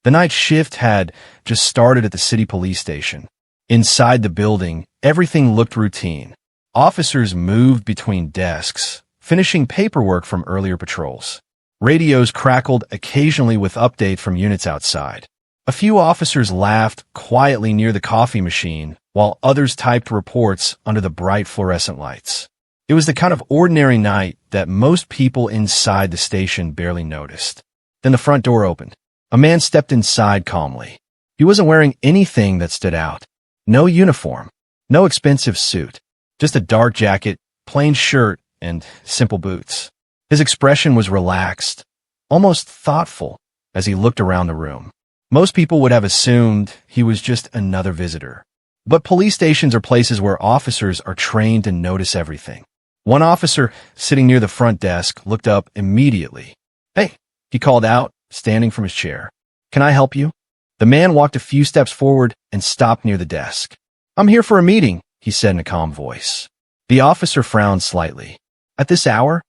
The night shift had just started at the city police station. Inside the building, everything looked routine. Officers moved between desks, finishing paperwork from earlier patrols. Radios crackled occasionally with update from units outside. A few officers laughed quietly near the coffee machine, while others typed reports under the bright fluorescent lights. It was the kind of ordinary night that most people inside the station barely noticed. Then the front door opened. A man stepped inside calmly. He wasn't wearing anything that stood out. No uniform, no expensive suit, just a dark jacket, plain shirt, and simple boots. His expression was relaxed, almost thoughtful, as he looked around the room. Most people would have assumed he was just another visitor. But police stations are places where officers are trained to notice everything. One officer, sitting near the front desk, looked up immediately. "Hey," he called out, standing from his chair. "Can I help you?" The man walked a few steps forward and stopped near the desk. "I'm here for a meeting," he said in a calm voice. The officer frowned slightly. "At this hour?"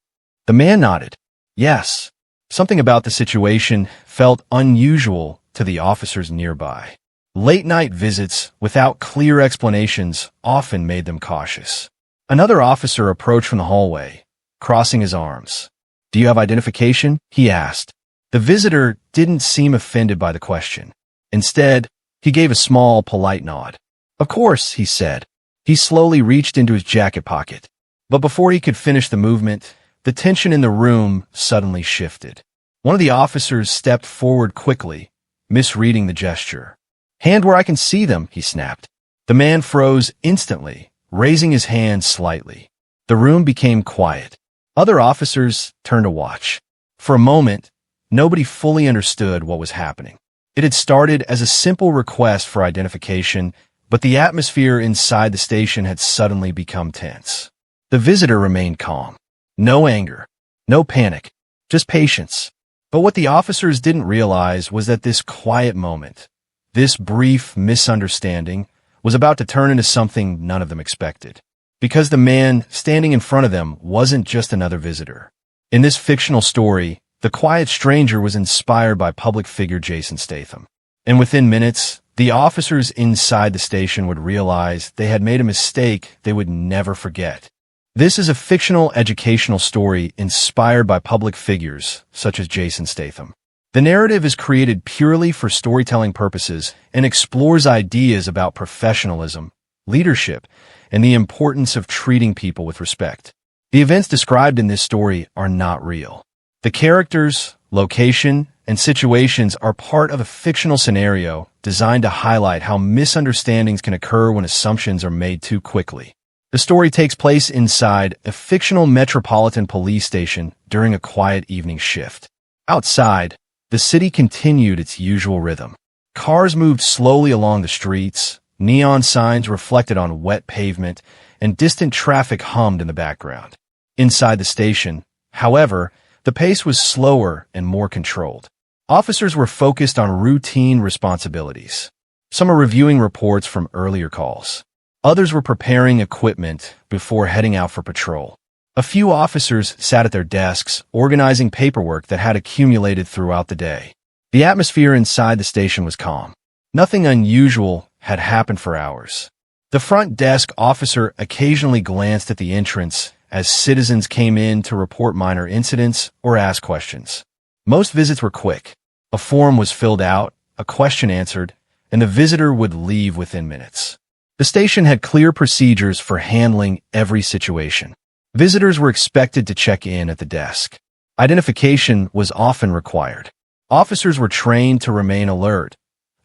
The man nodded. "Yes." Something about the situation felt unusual to the officers nearby. Late-night visits without clear explanations often made them cautious. Another officer approached from the hallway, crossing his arms. "Do you have identification?" he asked. The visitor didn't seem offended by the question. Instead, he gave a small, polite nod. "Of course," he said. He slowly reached into his jacket pocket. But before he could finish the movement, the tension in the room suddenly shifted. One of the officers stepped forward quickly, misreading the gesture. "Hand where I can see them," he snapped. The man froze instantly, raising his hand slightly. The room became quiet. Other officers turned to watch. For a moment, nobody fully understood what was happening. It had started as a simple request for identification, but the atmosphere inside the station had suddenly become tense. The visitor remained calm. No anger, no panic, just patience. But what the officers didn't realize was that this quiet moment, this brief misunderstanding, was about to turn into something none of them expected. Because the man standing in front of them wasn't just another visitor. In this fictional story, the quiet stranger was inspired by public figure Jason Statham. And within minutes, the officers inside the station would realize they had made a mistake they would never forget. This is a fictional educational story inspired by public figures such as Jason Statham. The narrative is created purely for storytelling purposes and explores ideas about professionalism, leadership, and the importance of treating people with respect. The events described in this story are not real. The characters, location, and situations are part of a fictional scenario designed to highlight how misunderstandings can occur when assumptions are made too quickly. The story takes place inside a fictional metropolitan police station during a quiet evening shift. Outside, the city continued its usual rhythm. Cars moved slowly along the streets, neon signs reflected on wet pavement, and distant traffic hummed in the background. Inside the station, however, the pace was slower and more controlled. Officers were focused on routine responsibilities. Some were reviewing reports from earlier calls. Others were preparing equipment before heading out for patrol. A few officers sat at their desks, organizing paperwork that had accumulated throughout the day. The atmosphere inside the station was calm. Nothing unusual had happened for hours. The front desk officer occasionally glanced at the entrance as citizens came in to report minor incidents or ask questions. Most visits were quick. A form was filled out, a question answered, and the visitor would leave within minutes. The station had clear procedures for handling every situation. Visitors were expected to check in at the desk. Identification was often required. Officers were trained to remain alert,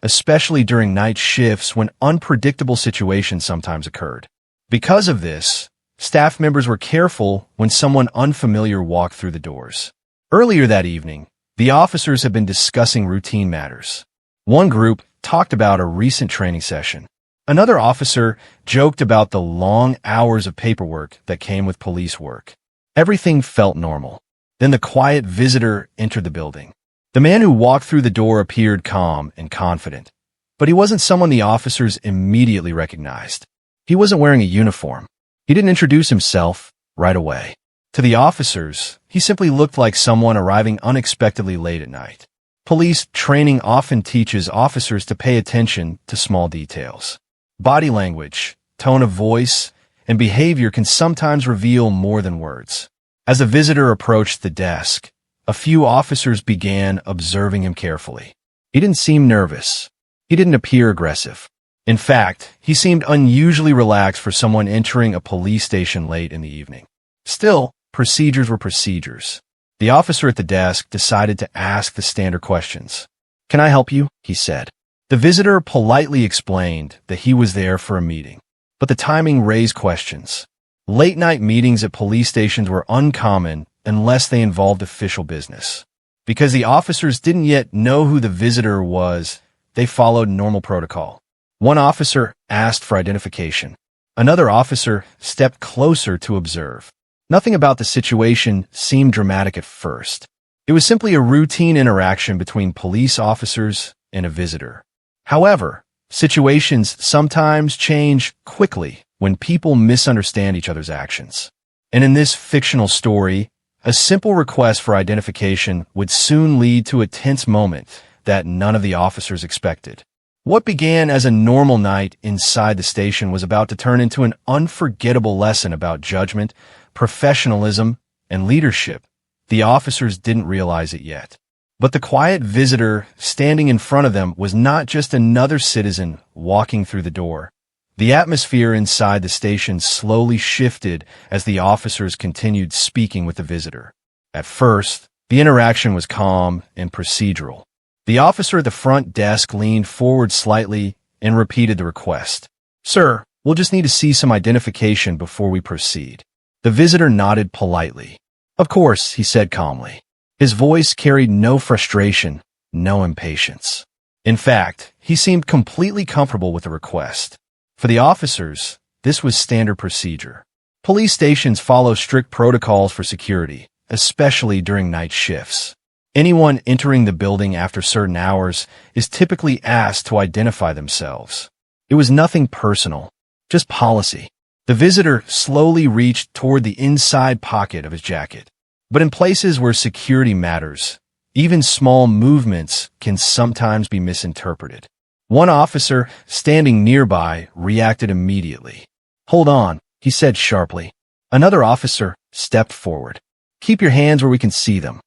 especially during night shifts when unpredictable situations sometimes occurred. Because of this, staff members were careful when someone unfamiliar walked through the doors. Earlier that evening, the officers had been discussing routine matters. One group talked about a recent training session. Another officer joked about the long hours of paperwork that came with police work. Everything felt normal. Then the quiet visitor entered the building. The man who walked through the door appeared calm and confident, but he wasn't someone the officers immediately recognized. He wasn't wearing a uniform. He didn't introduce himself right away. To the officers, he simply looked like someone arriving unexpectedly late at night. Police training often teaches officers to pay attention to small details. Body language, tone of voice, and behavior can sometimes reveal more than words. As the visitor approached the desk, a few officers began observing him carefully. He didn't seem nervous. He didn't appear aggressive. In fact, he seemed unusually relaxed for someone entering a police station late in the evening. Still, procedures were procedures. The officer at the desk decided to ask the standard questions. "Can I help you?" he said. The visitor politely explained that he was there for a meeting, but the timing raised questions. Late-night meetings at police stations were uncommon unless they involved official business. Because the officers didn't yet know who the visitor was, they followed normal protocol. One officer asked for identification. Another officer stepped closer to observe. Nothing about the situation seemed dramatic at first. It was simply a routine interaction between police officers and a visitor. However, situations sometimes change quickly when people misunderstand each other's actions. And in this fictional story, a simple request for identification would soon lead to a tense moment that none of the officers expected. What began as a normal night inside the station was about to turn into an unforgettable lesson about judgment, professionalism, and leadership. The officers didn't realize it yet. But the quiet visitor standing in front of them was not just another citizen walking through the door. The atmosphere inside the station slowly shifted as the officers continued speaking with the visitor. At first, the interaction was calm and procedural. The officer at the front desk leaned forward slightly and repeated the request. "Sir, we'll just need to see some identification before we proceed." The visitor nodded politely. "Of course," he said calmly. His voice carried no frustration, no impatience. In fact, he seemed completely comfortable with the request. For the officers, this was standard procedure. Police stations follow strict protocols for security, especially during night shifts. Anyone entering the building after certain hours is typically asked to identify themselves. It was nothing personal, just policy. The visitor slowly reached toward the inside pocket of his jacket. But in places where security matters, even small movements can sometimes be misinterpreted. One officer standing nearby reacted immediately. "Hold on," he said sharply. Another officer stepped forward. "Keep your hands where we can see them."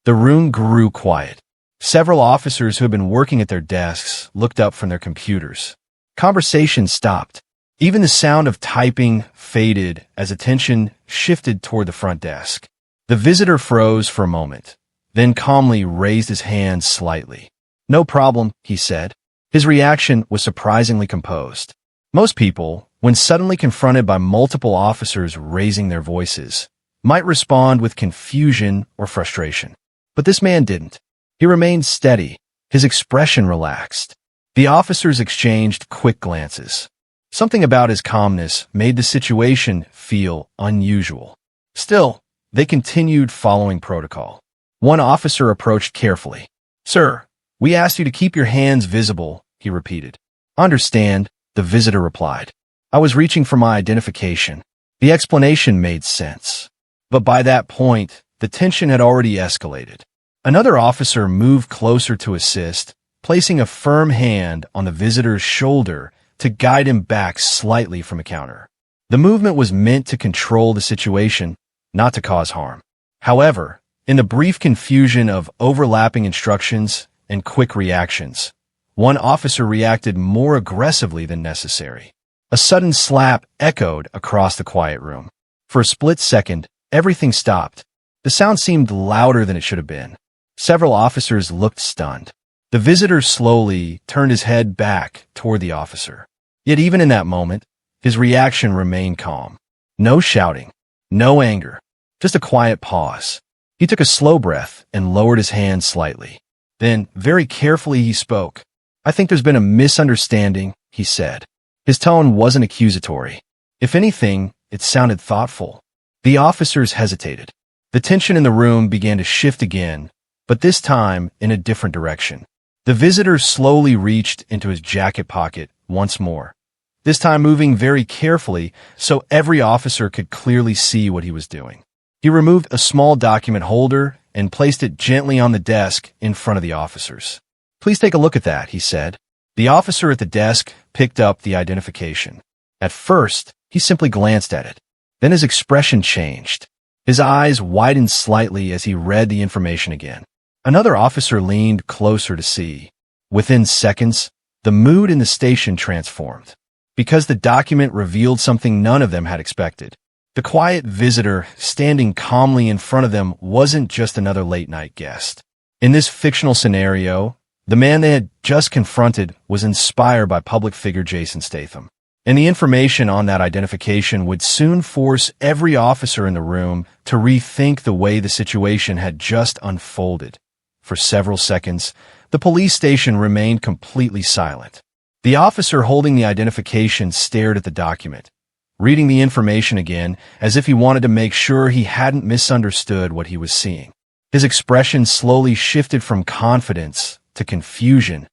The room grew quiet. Several officers who had been working at their desks looked up from their computers. Conversation stopped. Even the sound of typing faded as attention shifted toward the front desk. The visitor froze for a moment, then calmly raised his hand slightly. "No problem," he said. His reaction was surprisingly composed. Most people, when suddenly confronted by multiple officers raising their voices, might respond with confusion or frustration. But this man didn't. He remained steady, his expression relaxed. The officers exchanged quick glances. Something about his calmness made the situation feel unusual. Still, they continued following protocol. One officer approached carefully. "Sir, we asked you to keep your hands visible," he repeated. "Understand," the visitor replied. "I was reaching for my identification." The explanation made sense. But by that point, the tension had already escalated. Another officer moved closer to assist, placing a firm hand on the visitor's shoulder to guide him back slightly from a counter. The movement was meant to control the situation, not to cause harm. However, in the brief confusion of overlapping instructions and quick reactions, one officer reacted more aggressively than necessary. A sudden slap echoed across the quiet room. For a split second, everything stopped. The sound seemed louder than it should have been. Several officers looked stunned. The visitor slowly turned his head back toward the officer. Yet even in that moment, his reaction remained calm. No shouting, no anger, just a quiet pause. He took a slow breath and lowered his hand slightly. Then, very carefully, he spoke. "I think there's been a misunderstanding," he said. His tone wasn't accusatory. If anything, it sounded thoughtful. The officers hesitated. The tension in the room began to shift again, but this time in a different direction. The visitor slowly reached into his jacket pocket once more, this time moving very carefully so every officer could clearly see what he was doing. He removed a small document holder and placed it gently on the desk in front of the officers. "Please take a look at that," he said. The officer at the desk picked up the identification. At first, he simply glanced at it. Then his expression changed. His eyes widened slightly as he read the information again. Another officer leaned closer to see. Within seconds, the mood in the station transformed, because the document revealed something none of them had expected. The quiet visitor standing calmly in front of them wasn't just another late-night guest. In this fictional scenario, the man they had just confronted was inspired by public figure Jason Statham. And the information on that identification would soon force every officer in the room to rethink the way the situation had just unfolded. For several seconds, the police station remained completely silent. The officer holding the identification stared at the document, reading the information again as if he wanted to make sure he hadn't misunderstood what he was seeing. His expression slowly shifted from confidence to confusion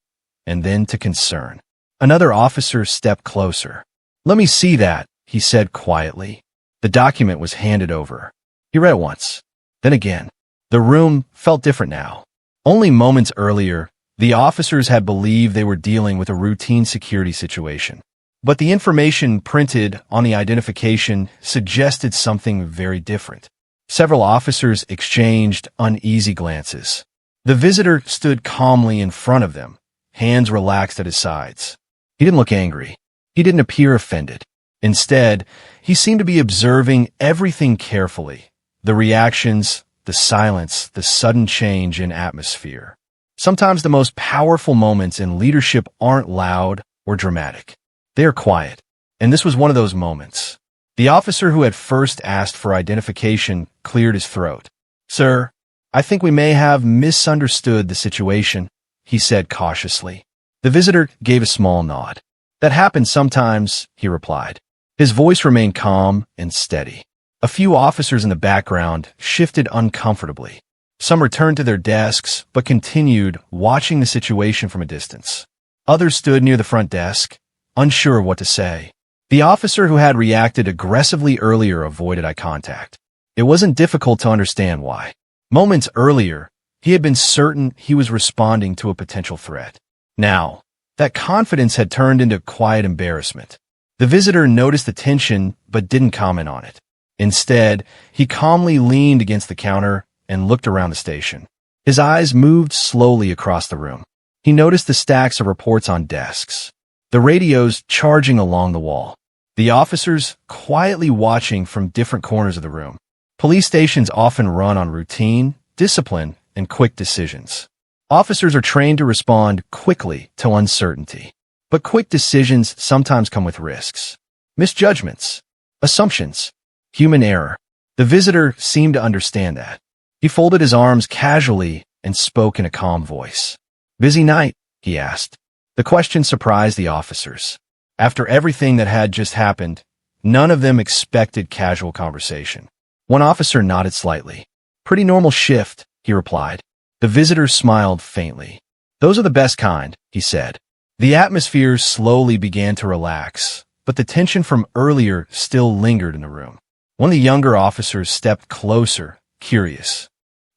and then to concern. Another officer stepped closer. "Let me see that," he said quietly. The document was handed over. He read it once, then again. The room felt different now. Only moments earlier, the officers had believed they were dealing with a routine security situation. But the information printed on the identification suggested something very different. Several officers exchanged uneasy glances. The visitor stood calmly in front of them, hands relaxed at his sides. He didn't look angry. He didn't appear offended. Instead, he seemed to be observing everything carefully. The reactions, the silence, the sudden change in atmosphere. Sometimes the most powerful moments in leadership aren't loud or dramatic. They are quiet. And this was one of those moments. The officer who had first asked for identification cleared his throat. "Sir, I think we may have misunderstood the situation," he said cautiously. The visitor gave a small nod. "That happens sometimes," he replied. His voice remained calm and steady. A few officers in the background shifted uncomfortably. Some returned to their desks, but continued watching the situation from a distance. Others stood near the front desk, unsure of what to say. The officer who had reacted aggressively earlier avoided eye contact. It wasn't difficult to understand why. Moments earlier, he had been certain he was responding to a potential threat. Now, that confidence had turned into quiet embarrassment. The visitor noticed the tension but didn't comment on it. Instead, he calmly leaned against the counter and looked around the station. His eyes moved slowly across the room. He noticed the stacks of reports on desks, the radios charging along the wall, the officers quietly watching from different corners of the room. Police stations often run on routine, discipline, and quick decisions. Officers are trained to respond quickly to uncertainty. But quick decisions sometimes come with risks, misjudgments, assumptions, human error. The visitor seemed to understand that. He folded his arms casually and spoke in a calm voice. "Busy night?" he asked. The question surprised the officers. After everything that had just happened, none of them expected casual conversation. One officer nodded slightly. "Pretty normal shift," he replied. The visitor smiled faintly. "Those are the best kind," he said. The atmosphere slowly began to relax, but the tension from earlier still lingered in the room. One of the younger officers stepped closer, curious.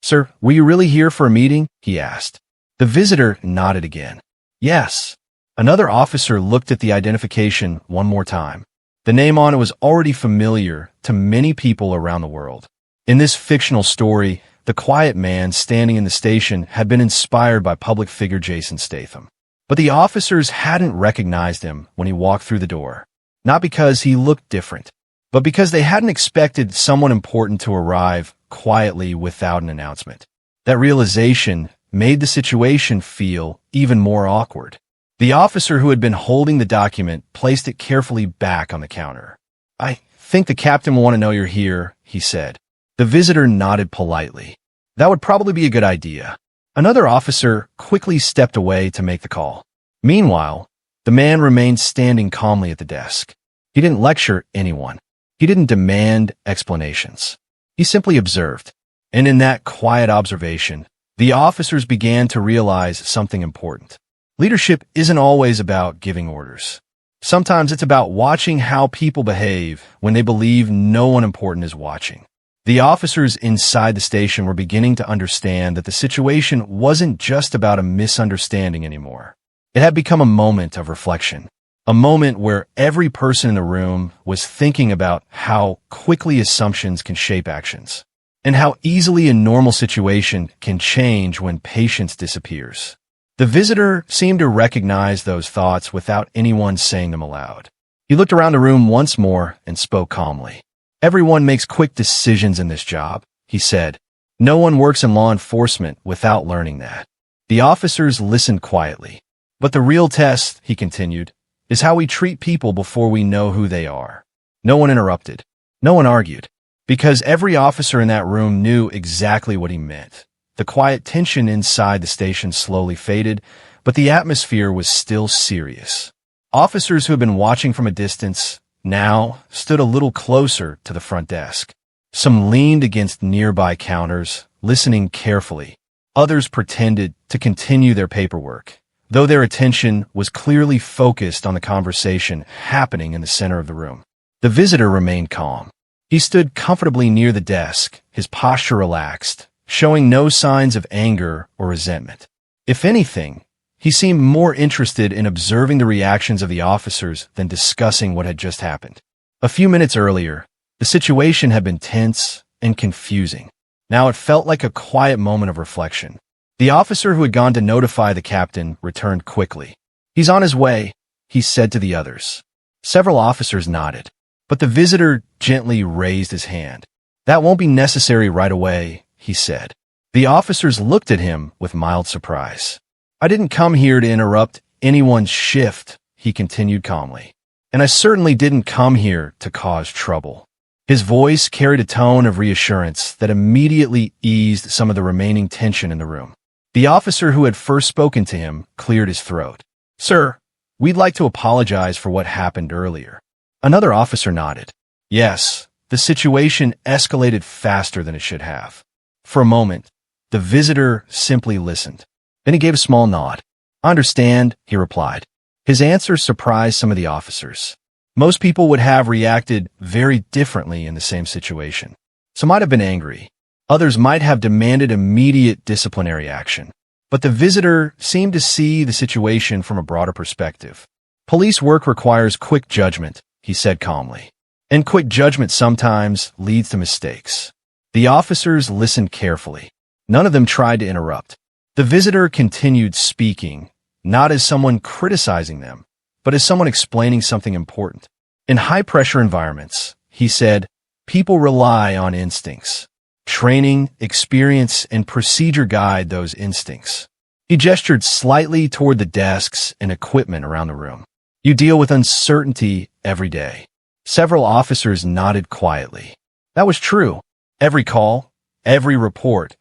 "Sir, were you really here for a meeting?" he asked. The visitor nodded again. "Yes." Another officer looked at the identification one more time. The name on it was already familiar to many people around the world. In this fictional story, the quiet man standing in the station had been inspired by public figure Jason Statham. But the officers hadn't recognized him when he walked through the door. Not because he looked different, but because they hadn't expected someone important to arrive quietly without an announcement. That realization made the situation feel even more awkward. The officer who had been holding the document placed it carefully back on the counter. "I think the captain will want to know you're here," he said. The visitor nodded politely. "That would probably be a good idea." Another officer quickly stepped away to make the call. Meanwhile, the man remained standing calmly at the desk. He didn't lecture anyone. He didn't demand explanations. He simply observed. And in that quiet observation, the officers began to realize something important. Leadership isn't always about giving orders. Sometimes it's about watching how people behave when they believe no one important is watching. The officers inside the station were beginning to understand that the situation wasn't just about a misunderstanding anymore. It had become a moment of reflection, a moment where every person in the room was thinking about how quickly assumptions can shape actions, and how easily a normal situation can change when patience disappears. The visitor seemed to recognize those thoughts without anyone saying them aloud. He looked around the room once more and spoke calmly. "Everyone makes quick decisions in this job," he said. "No one works in law enforcement without learning that." The officers listened quietly. "But the real test," he continued, "is how we treat people before we know who they are." No one interrupted. No one argued, because every officer in that room knew exactly what he meant. The quiet tension inside the station slowly faded, but the atmosphere was still serious. Officers who had been watching from a distance now stood a little closer to the front desk. Some leaned against nearby counters, listening carefully. Others pretended to continue their paperwork, though their attention was clearly focused on the conversation happening in the center of the room. The visitor remained calm. He stood comfortably near the desk, his posture relaxed, showing no signs of anger or resentment. If anything, he seemed more interested in observing the reactions of the officers than discussing what had just happened. A few minutes earlier, the situation had been tense and confusing. Now it felt like a quiet moment of reflection. The officer who had gone to notify the captain returned quickly. "He's on his way," he said to the others. Several officers nodded, but the visitor gently raised his hand. "That won't be necessary right away," he said. The officers looked at him with mild surprise. "I didn't come here to interrupt anyone's shift," he continued calmly. "And I certainly didn't come here to cause trouble." His voice carried a tone of reassurance that immediately eased some of the remaining tension in the room. The officer who had first spoken to him cleared his throat. "Sir, we'd like to apologize for what happened earlier." Another officer nodded. Yes, the situation escalated faster than it should have. For a moment, the visitor simply listened. Then he gave a small nod. "I understand," he replied. His answer surprised some of the officers. Most people would have reacted very differently in the same situation. Some might have been angry. Others might have demanded immediate disciplinary action. But the visitor seemed to see the situation from a broader perspective. "Police work requires quick judgment," he said calmly. "And quick judgment sometimes leads to mistakes." The officers listened carefully. None of them tried to interrupt. The visitor continued speaking, not as someone criticizing them, but as someone explaining something important. "In high-pressure environments," he said, "people rely on instincts. Training, experience, and procedure guide those instincts." He gestured slightly toward the desks and equipment around the room. "You deal with uncertainty every day." Several officers nodded quietly. That was true. Every call, every report,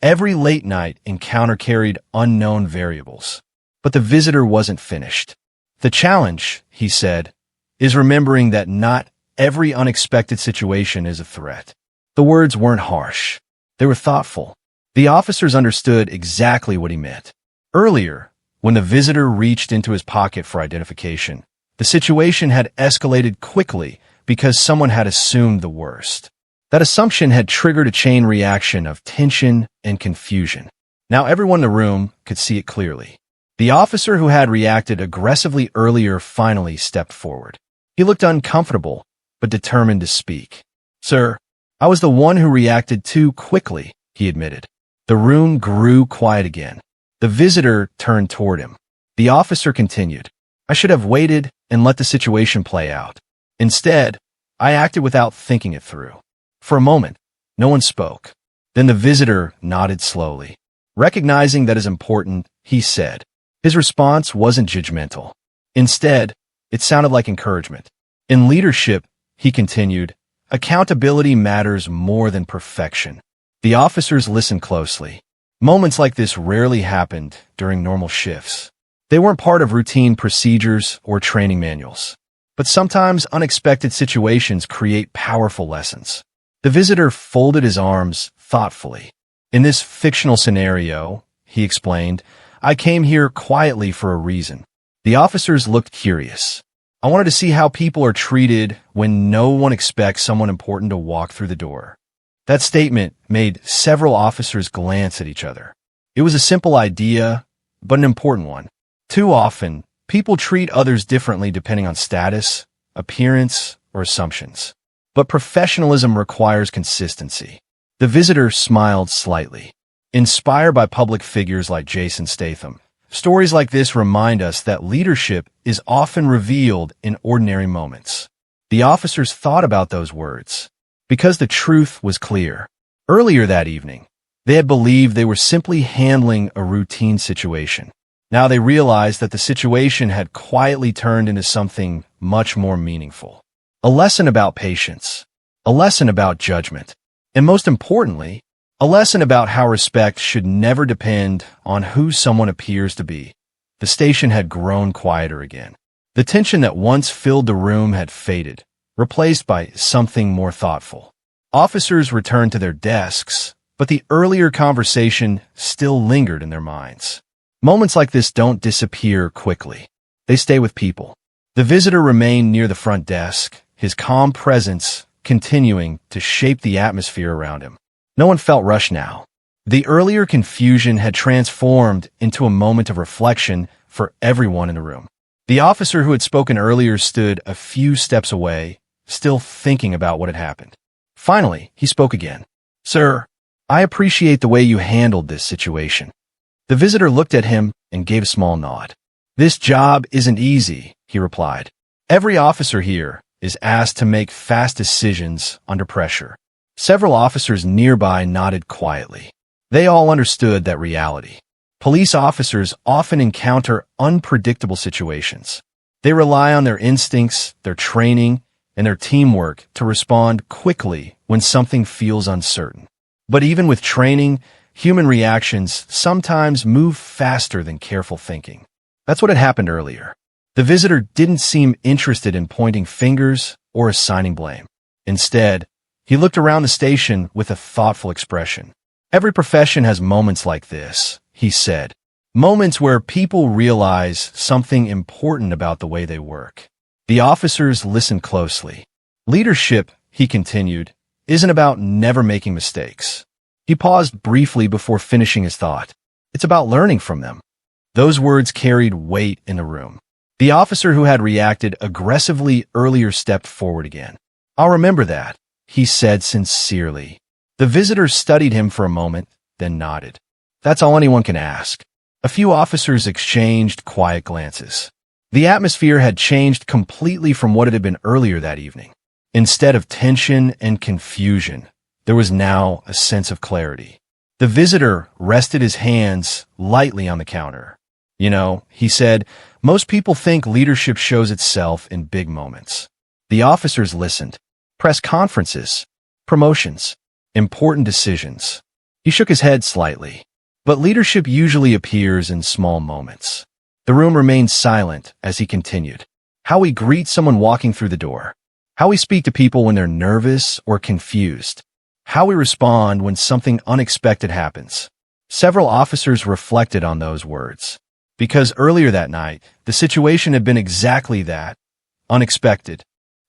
every late-night encounter carried unknown variables. But the visitor wasn't finished. "The challenge," he said, "is remembering that not every unexpected situation is a threat." The words weren't harsh. They were thoughtful. The officers understood exactly what he meant. Earlier, when the visitor reached into his pocket for identification, the situation had escalated quickly because someone had assumed the worst. That assumption had triggered a chain reaction of tension and confusion. Now everyone in the room could see it clearly. The officer who had reacted aggressively earlier finally stepped forward. He looked uncomfortable, but determined to speak. "Sir, I was the one who reacted too quickly," he admitted. The room grew quiet again. The visitor turned toward him. The officer continued, "I should have waited and let the situation play out. Instead, I acted without thinking it through." For a moment, no one spoke. Then the visitor nodded slowly. Recognizing that is important, he said. His response wasn't judgmental. Instead, it sounded like encouragement. "In leadership," he continued, "accountability matters more than perfection." The officers listened closely. Moments like this rarely happened during normal shifts. They weren't part of routine procedures or training manuals. But sometimes unexpected situations create powerful lessons. The visitor folded his arms thoughtfully. "In this fictional scenario," he explained, "I came here quietly for a reason." The officers looked curious. "I wanted to see how people are treated when no one expects someone important to walk through the door." That statement made several officers glance at each other. It was a simple idea, but an important one. Too often, people treat others differently depending on status, appearance, or assumptions. But professionalism requires consistency. The visitor smiled slightly. Inspired by public figures like Jason Statham, stories like this remind us that leadership is often revealed in ordinary moments. The officers thought about those words because the truth was clear. Earlier that evening, they had believed they were simply handling a routine situation. Now they realized that the situation had quietly turned into something much more meaningful. A lesson about patience, a lesson about judgment, and most importantly, a lesson about how respect should never depend on who someone appears to be. The station had grown quieter again. The tension that once filled the room had faded, replaced by something more thoughtful. Officers returned to their desks, but the earlier conversation still lingered in their minds. Moments like this don't disappear quickly. They stay with people. The visitor remained near the front desk, his calm presence continuing to shape the atmosphere around him. No one felt rushed now. The earlier confusion had transformed into a moment of reflection for everyone in the room. The officer who had spoken earlier stood a few steps away, still thinking about what had happened. Finally, he spoke again. "Sir, I appreciate the way you handled this situation." The visitor looked at him and gave a small nod. "This job isn't easy," he replied. "Every officer here is asked to make fast decisions under pressure." Several officers nearby nodded quietly. They all understood that reality. Police officers often encounter unpredictable situations. They rely on their instincts, their training, and their teamwork to respond quickly when something feels uncertain. But even with training, human reactions sometimes move faster than careful thinking. That's what had happened earlier. The visitor didn't seem interested in pointing fingers or assigning blame. Instead, he looked around the station with a thoughtful expression. "Every profession has moments like this," he said. "Moments where people realize something important about the way they work." The officers listened closely. "Leadership," he continued, "isn't about never making mistakes." He paused briefly before finishing his thought. "It's about learning from them." Those words carried weight in the room. The officer who had reacted aggressively earlier stepped forward again. "I'll remember that," he said sincerely. The visitor studied him for a moment, then nodded. "That's all anyone can ask." A few officers exchanged quiet glances. The atmosphere had changed completely from what it had been earlier that evening. Instead of tension and confusion, there was now a sense of clarity. The visitor rested his hands lightly on the counter. "You know," he said, "most people think leadership shows itself in big moments." The officers listened. Press conferences, promotions, important decisions. He shook his head slightly. But leadership usually appears in small moments. The room remained silent as he continued. How we greet someone walking through the door. How we speak to people when they're nervous or confused. How we respond when something unexpected happens. Several officers reflected on those words. Because earlier that night, the situation had been exactly that, unexpected.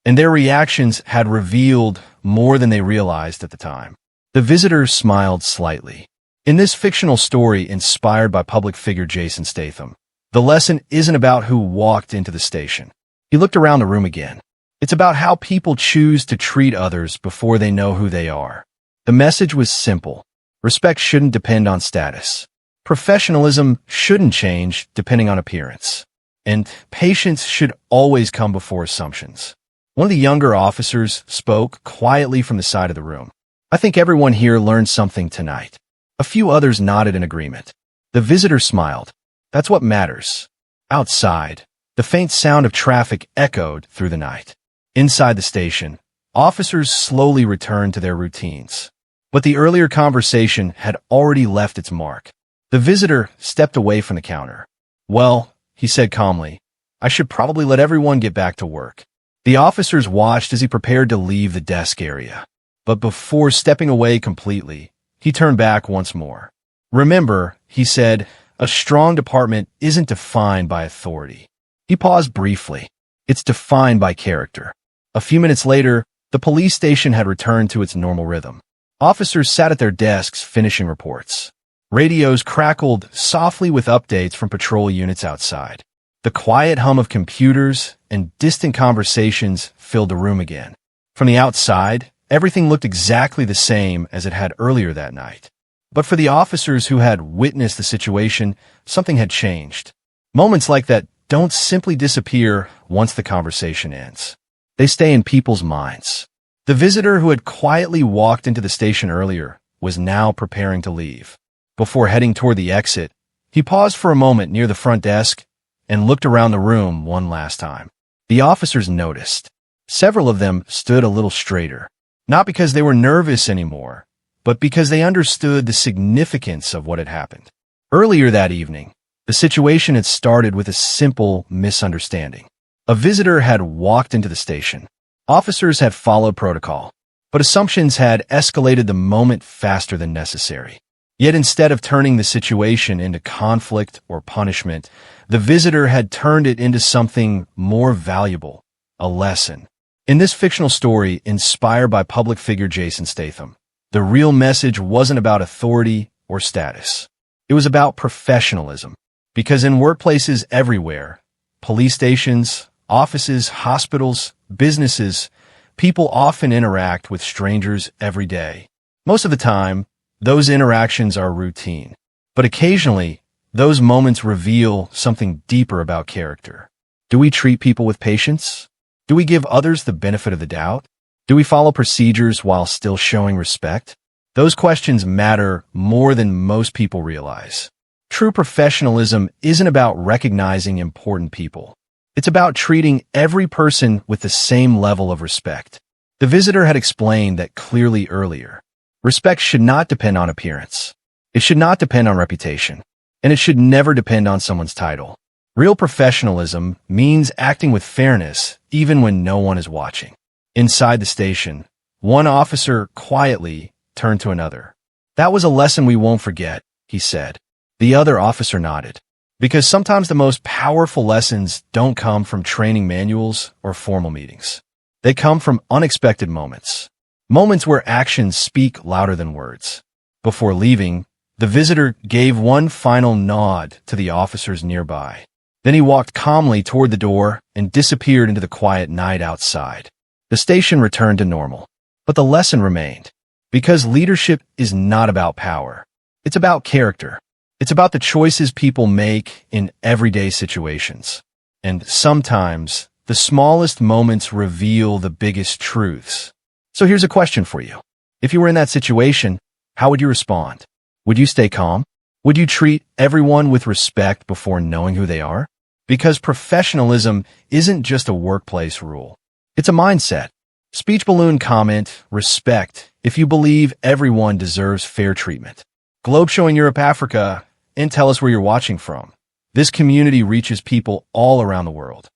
And their reactions had revealed more than they realized at the time. The visitor smiled slightly. In this fictional story inspired by public figure Jason Statham, the lesson isn't about who walked into the station. He looked around the room again. It's about how people choose to treat others before they know who they are. The message was simple. Respect shouldn't depend on status. Professionalism shouldn't change depending on appearance. And patience should always come before assumptions. One of the younger officers spoke quietly from the side of the room. "I think everyone here learned something tonight." A few others nodded in agreement. The visitor smiled. "That's what matters." Outside, the faint sound of traffic echoed through the night. Inside the station, officers slowly returned to their routines. But the earlier conversation had already left its mark. The visitor stepped away from the counter. "Well," he said calmly, "I should probably let everyone get back to work." The officers watched as he prepared to leave the desk area. But before stepping away completely, he turned back once more. "Remember," he said, "a strong department isn't defined by authority." He paused briefly. "It's defined by character." A few minutes later, the police station had returned to its normal rhythm. Officers sat at their desks finishing reports. Radios crackled softly with updates from patrol units outside. The quiet hum of computers and distant conversations filled the room again. From the outside, everything looked exactly the same as it had earlier that night. But for the officers who had witnessed the situation, something had changed. Moments like that don't simply disappear once the conversation ends. They stay in people's minds. The visitor who had quietly walked into the station earlier was now preparing to leave. Before heading toward the exit, he paused for a moment near the front desk and looked around the room one last time. The officers noticed. Several of them stood a little straighter, not because they were nervous anymore, but because they understood the significance of what had happened. Earlier that evening, the situation had started with a simple misunderstanding. A visitor had walked into the station. Officers had followed protocol, but assumptions had escalated the moment faster than necessary. Yet instead of turning the situation into conflict or punishment, the visitor had turned it into something more valuable, a lesson. In this fictional story, inspired by public figure Jason Statham, the real message wasn't about authority or status. It was about professionalism. Because in workplaces everywhere, police stations, offices, hospitals, businesses, people often interact with strangers every day. Most of the time, those interactions are routine. But occasionally, those moments reveal something deeper about character. Do we treat people with patience? Do we give others the benefit of the doubt? Do we follow procedures while still showing respect? Those questions matter more than most people realize. True professionalism isn't about recognizing important people. It's about treating every person with the same level of respect. The visitor had explained that clearly earlier. Respect should not depend on appearance. It should not depend on reputation. And it should never depend on someone's title. Real professionalism means acting with fairness even when no one is watching. Inside the station, one officer quietly turned to another. "That was a lesson we won't forget," he said. The other officer nodded. Because sometimes the most powerful lessons don't come from training manuals or formal meetings. They come from unexpected moments. Moments where actions speak louder than words. Before leaving, the visitor gave one final nod to the officers nearby. Then he walked calmly toward the door and disappeared into the quiet night outside. The station returned to normal. But the lesson remained. Because leadership is not about power. It's about character. It's about the choices people make in everyday situations. And sometimes, the smallest moments reveal the biggest truths. So here's a question for you. If you were in that situation, how would you respond? Would you stay calm? Would you treat everyone with respect before knowing who they are? Because professionalism isn't just a workplace rule. It's a mindset. Speech balloon comment, respect, if you believe everyone deserves fair treatment. Globe showing Europe, Africa, and tell us where you're watching from. This community reaches people all around the world.